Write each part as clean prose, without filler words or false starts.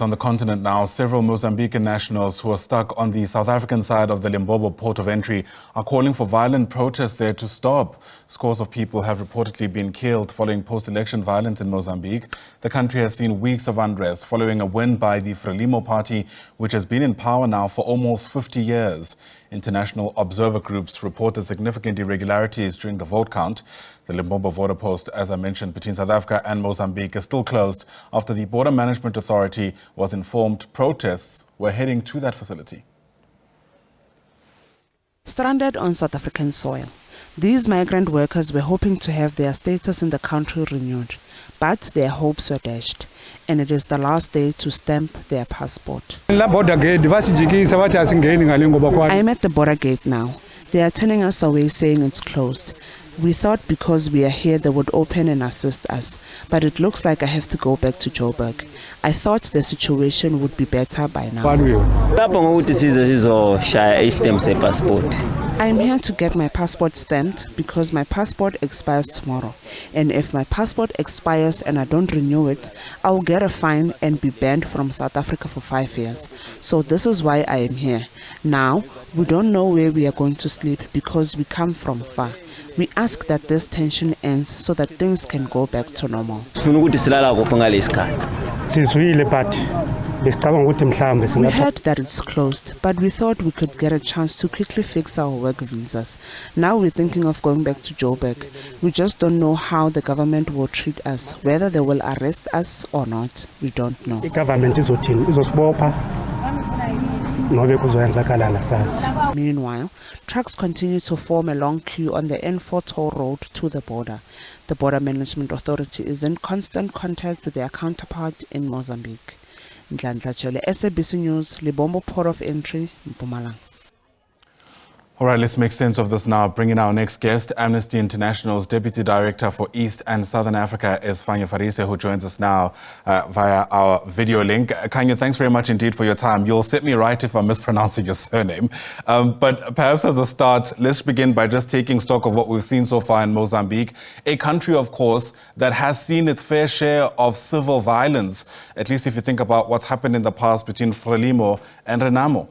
On the continent now, several Mozambican nationals who are stuck on the South African side of the Lebombo Port of Entry are calling for violent protests there to stop. Scores of people have reportedly been killed following post-election violence in Mozambique. The country has seen weeks of unrest following a win by the Frelimo party, which has been in power now for almost 50 years. International observer groups reported significant irregularities during the vote count. The Lebombo border post, as I mentioned, between South Africa and Mozambique is still closed after the Border Management Authority was informed protests were heading to that facility. Stranded on South African soil, these migrant workers were hoping to have their status in the country renewed, but their hopes were dashed, and it is the last day to stamp their passport. I am at the border gate now. They are turning us away, saying it's closed. We thought because we are here they would open and assist us, but it looks like I have to go back to Joburg. I thought the situation would be better by now. I am here to get my passport stamped because my passport expires tomorrow. And if my passport expires and I don't renew it, I will get a fine and be banned from South Africa for 5 years. So this is why I am here. Now, we don't know where we are going to sleep because we come from far. We ask that this tension ends so that things can go back to normal. We heard that it's closed, but we thought we could get a chance to quickly fix our work visas. Now we're thinking of going back to Joburg. We just don't know how the government will treat us, whether they will arrest us or not. We don't know. The government is Meanwhile, trucks continue to form a long queue on the N4 toll road to the border. The Border Management Authority is in constant contact with their counterpart in Mozambique. SABC News, Lebombo Port of Entry, Mpumalanga. All right, let's make sense of this now. Bringing our next guest, Amnesty International's Deputy Director for East and Southern Africa is Farise, who joins us now via our video link. Khanyo, thanks very much indeed for your time. You'll set me right if I'm mispronouncing your surname. But perhaps as a start, let's begin by just taking stock of what we've seen so far in Mozambique, a country, of course, that has seen its fair share of civil violence, at least if you think about what's happened in the past between Frelimo and Renamo.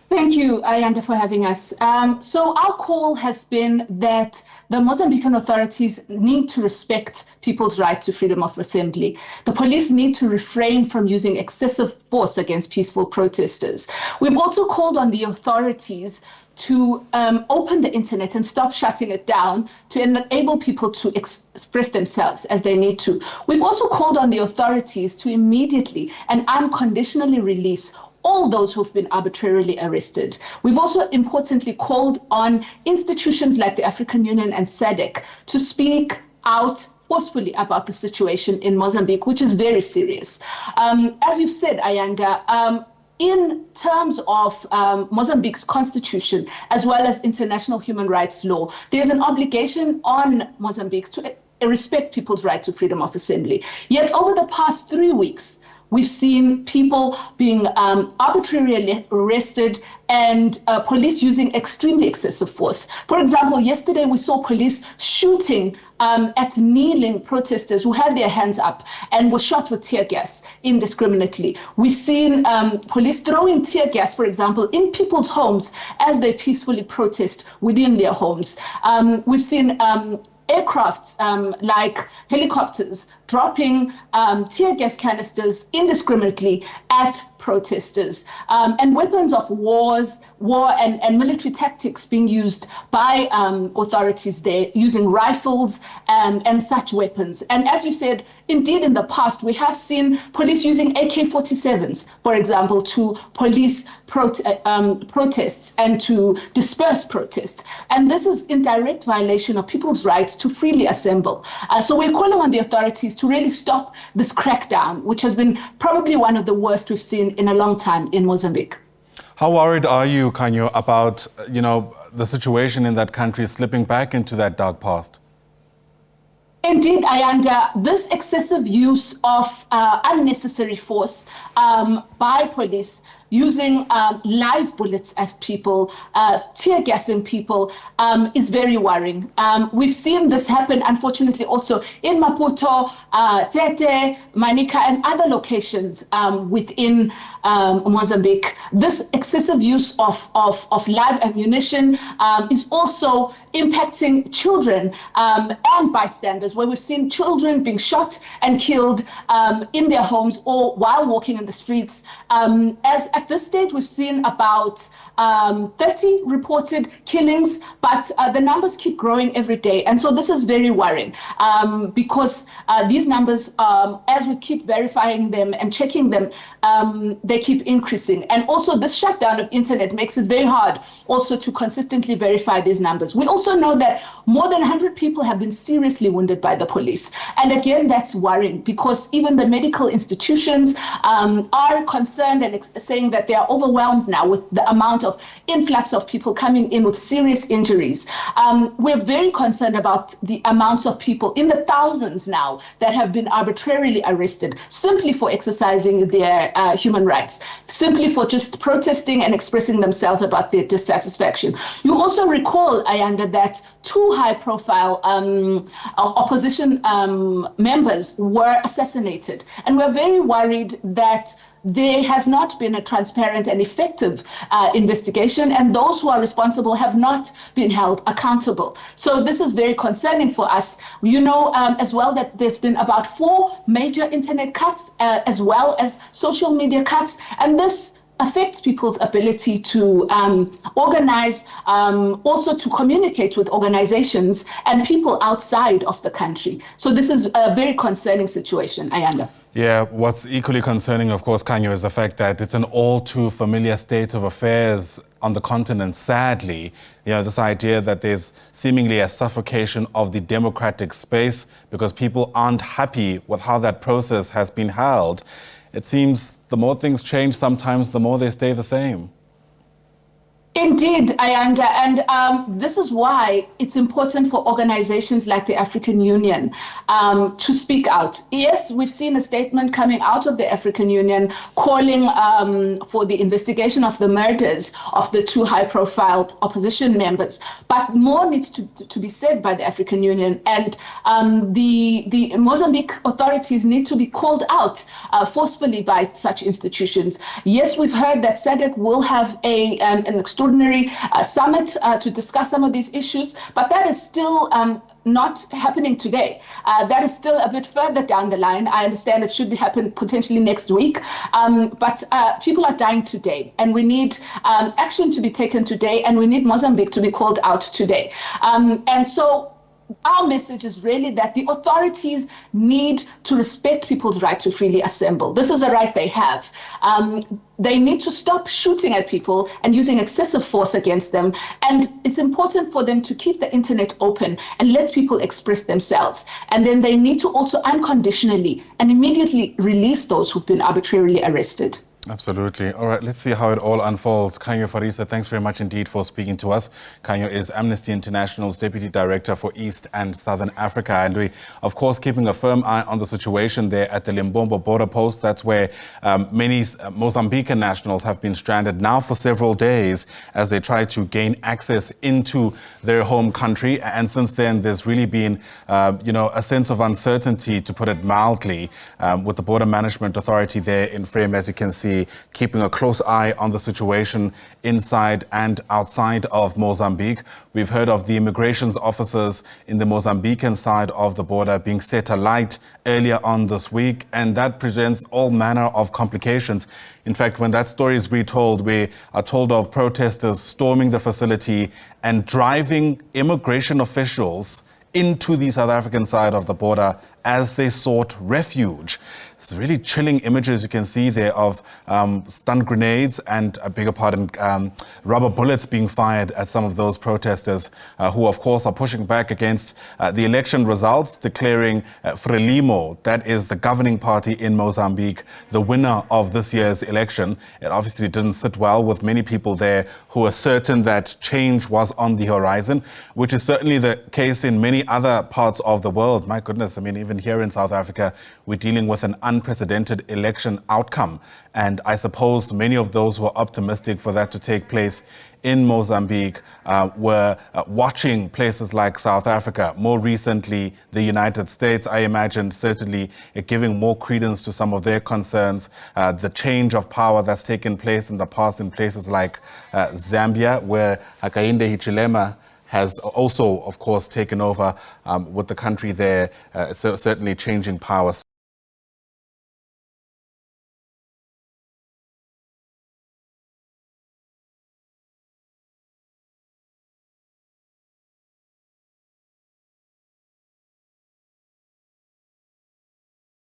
Thank you, Ayanda, for having us. So our call has been that the Mozambican authorities need to respect people's right to freedom of assembly. The police need to refrain from using excessive force against peaceful protesters. We've also called on the authorities to open the internet and stop shutting it down to enable people to express themselves as they need to. We've also called on the authorities to immediately and unconditionally release all those who've been arbitrarily arrested. We've also importantly called on institutions like the African Union and SADC to speak out forcefully about the situation in Mozambique, which is very serious. As you've said, Ayanda, in terms of Mozambique's constitution, as well as international human rights law, there's an obligation on Mozambique to respect people's right to freedom of assembly. Yet over the past 3 weeks, we've seen people being arbitrarily arrested and police using extremely excessive force. For example, yesterday we saw police shooting at kneeling protesters who had their hands up and were shot with tear gas indiscriminately. We've seen police throwing tear gas, for example, in people's homes as they peacefully protest within their homes. We've seen aircrafts like helicopters dropping tear gas canisters indiscriminately at protesters, and weapons of war and military tactics being used by authorities there, using rifles and such weapons. And as you said, indeed in the past, we have seen police using AK-47s, for example, to police protests and to disperse protests. And this is in direct violation of people's rights to freely assemble. So we're calling on the authorities to really stop this crackdown, which has been probably one of the worst we've seen in a long time in Mozambique. How worried are you, Khanyo, about, the situation in that country slipping back into that dark past? Indeed, Ayanda, this excessive use of unnecessary force by police using live bullets at people, tear gassing people, is very worrying. We've seen this happen, unfortunately, also in Maputo, Tete, Manica, and other locations within Mozambique. This excessive use of live ammunition is also impacting children and bystanders, where we've seen children being shot and killed in their homes or while walking in the streets. As at this stage, we've seen about 30 reported killings, but the numbers keep growing every day. And so this is very worrying because these numbers, as we keep verifying them and checking them, they keep increasing. And also this shutdown of internet makes it very hard also to consistently verify these numbers. We also know that more than 100 people have been seriously wounded by the police. And again, that's worrying because even the medical institutions are concerned and saying that they are overwhelmed now with the amount of influx of people coming in with serious injuries. We're very concerned about the amounts of people in the thousands now that have been arbitrarily arrested simply for exercising their human rights, simply for just protesting and expressing themselves about their dissatisfaction. You also recall, Ayanda, that two high-profile opposition members were assassinated. And we're very worried that there has not been a transparent and effective investigation, and those who are responsible have not been held accountable. So this is very concerning for us. You know as well that there's been about 4 major internet cuts as well as social media cuts, and this affects people's ability to organize, also to communicate with organizations and people outside of the country. So this is a very concerning situation, Ayanda. Yeah, what's equally concerning, of course, Khanyo, is the fact that it's an all too familiar state of affairs on the continent, sadly. You know, this idea that there's seemingly a suffocation of the democratic space because people aren't happy with how that process has been held. It seems the more things change, sometimes the more they stay the same. Indeed, Ayanda, and this is why it's important for organizations like the African Union to speak out. Yes, we've seen a statement coming out of the African Union calling for the investigation of the murders of the 2 high-profile opposition members, but more needs to be said by the African Union, and the Mozambique authorities need to be called out forcefully by such institutions. Yes, we've heard that SADC will have an extraordinary summit to discuss some of these issues, but that is still not happening today. That is still a bit further down the line. I understand it should be happening potentially next week, but people are dying today, and we need action to be taken today, and we need Mozambique to be called out today. And so our message is really that the authorities need to respect people's right to freely assemble. This is a right they have. They need to stop shooting at people and using excessive force against them. And it's important for them to keep the internet open and let people express themselves. And then they need to also unconditionally and immediately release those who've been arbitrarily arrested. Absolutely. All right, let's see how it all unfolds. Khanyo, Farise, thanks very much indeed for speaking to us. Khanyo is Amnesty International's Deputy Director for East and Southern Africa. And we, of course, keeping a firm eye on the situation there at the Lebombo border post. That's where many Mozambican nationals have been stranded now for several days as they try to gain access into their home country. And since then, there's really been, a sense of uncertainty, to put it mildly, with the Border Management Authority there in Frelimo, as you can see, keeping a close eye on the situation inside and outside of Mozambique. We've heard of the immigration officers in the Mozambican side of the border being set alight earlier on this week, and that presents all manner of complications. In fact, when that story is retold, we are told of protesters storming the facility and driving immigration officials into the South African side of the border as they sought refuge. It's really chilling images you can see there of stun grenades and, I beg your pardon, rubber bullets being fired at some of those protesters who, of course, are pushing back against the election results, declaring Frelimo, that is the governing party in Mozambique, the winner of this year's election. It obviously didn't sit well with many people there who are certain that change was on the horizon, which is certainly the case in many other parts of the world. My goodness, I mean, even here in South Africa, we're dealing with an unprecedented election outcome. And I suppose many of those who are optimistic for that to take place in Mozambique were watching places like South Africa, more recently the United States, I imagine, certainly giving more credence to some of their concerns, the change of power that's taken place in the past in places like Zambia, where Hakainde Hichilema has also, of course, taken over with the country there, certainly changing power. So